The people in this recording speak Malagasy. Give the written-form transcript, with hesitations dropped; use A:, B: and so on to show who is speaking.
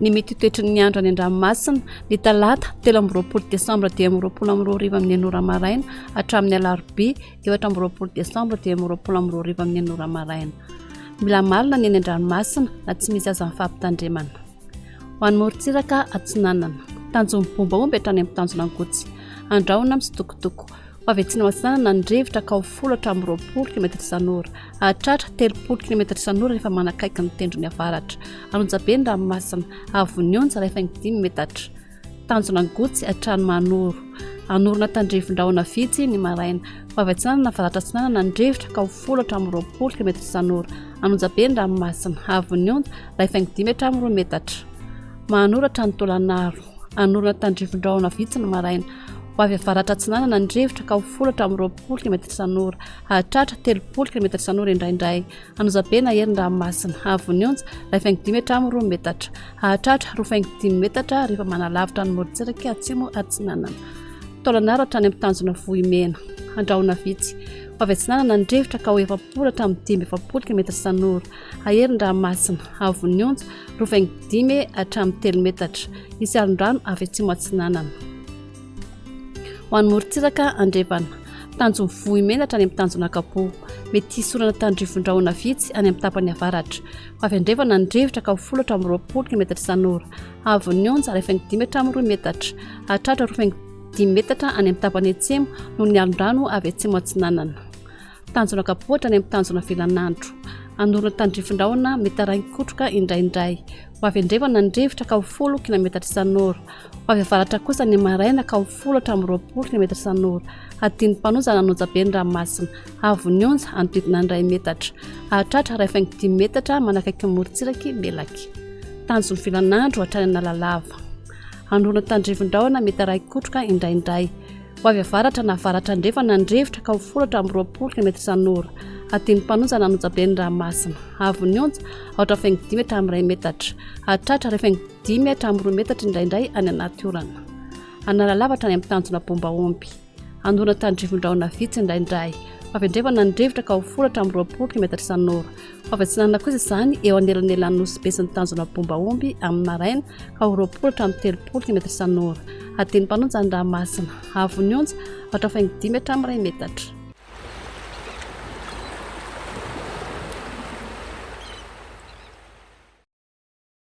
A: Ny mety toetry ny andro any an-dranomasina ny talata 13 Décembre dia 12 amin'ny enora maraina hatramin'ny alarobia 14 Décembre dia 12 amin'ny enora maraina. Mila malina ny any an-dranomasina na tsy misy aza mifampitandremana. Ho an'ny morontsiraka atsinanana tanjon'ny bombaomby hatrany amin'ny tanjon'angotsy andrahona amin'ny sitokotoko avy atsy matsinanana ny rivotra ka ho 10 hatramin'ny 20 km isan'ora hatratra 30 km isan'ora rehefa manakaiky ny tendrony avaratra anonjabe ny ranomasina avonionja rehefa 5 metatra tanjon'angotsy hatrany manoro anorona tandrivon-drahona vitsy ny maraina avy atsinanana avaratra atsinanana ny rivotra ka ho 10 hatramin'ny 20 km isan'ora anonjabe ny ranomasina avonionja rehefa 5 hatramin'ny 2 metatra manoratra ny tolanaro anorona tandrivon-drahona vitsy ny maraina avy avaratra atsinanana ny rivotra ka ho 10 hatramin'ny 20 km isan'ora hatratra 30 km isan'ora indraindray anonjabe na herin'ny ranomasina avonionja rehefa 5 hatramin'ny 2 metatra hatratra 25 metatra rehefa manalavitra ny morontsiraka atsimo atsinanana tolanaro hatrany amin'ny tanjona vohimena andrahona vitsy avy atsinanana ny rivotra ka ho 20 hatramin'ny 20 km isan'ora aherin'ny ranomasina avonionja 25 hatramin'ny 3 metatra isy alon-drano avy atsimo atsinanana. Ho an'ny morontsiraka andrevana tanjony vohimena hatrany amin'ny tanjona kapo mety hisorana tandrivon-drahona vitsy any amin'ny tapany avaratra avy andrevana ny rivotra ka ho 10 hatramin'ny 20 km isan'ora avonionja rehefa 5 hatramin'ny 2 metatra hatratra 25 metatra any amin'ny tapany atsimo no ny alon-drano avy atsimo atsinanana. Tanjona kapo hatrany amin'ny tanjona velanandro anorona tandrivon-drahona mety araikotroka indraindray avy andrevana ny rivotra ka ho 10 km isan'ora avy avaratra kosa ny maraina ka ho 10 hatramin'ny 20 km isan'ora adiny mpanonjana anonjabe ny ranomasina avonionja anodidina ny 2 metatra hatratra rehefa 5 metatra manakaiky ny morontsiraky melaky. Tanjony velanandro hatrany analalava anorona tandrivon-drahona mety araikotroka indraindray avy avaratra na avaratra andrevana ny rivotra ka ho 10 hatramin'ny 20 km isan'ora adiny mpanonjana anonjabe ny ranomasina avonionja ohatra 5 hatramin'ny 2 metatra hatratra rehefa 5 hatramin'ny 2 metatra indraindray any anaty orana. Analalava hatrany amin'ny tanjona bombaomby anorona tandrivon-drahona vitsy indraindray avy andrevana ny rivotra ka ho 10 hatramin'ny 20 km isan'ora avy atsinanana kosa izany eo anelanelan'ny nosy be sy ny tanjona bombaomby amin'ny maraina ka ho 20 hatramin'ny 30 km isan'ora adiny mpanonjana ny ranomasina avonionja ohatra 5 hatramin'ny 2 metatra.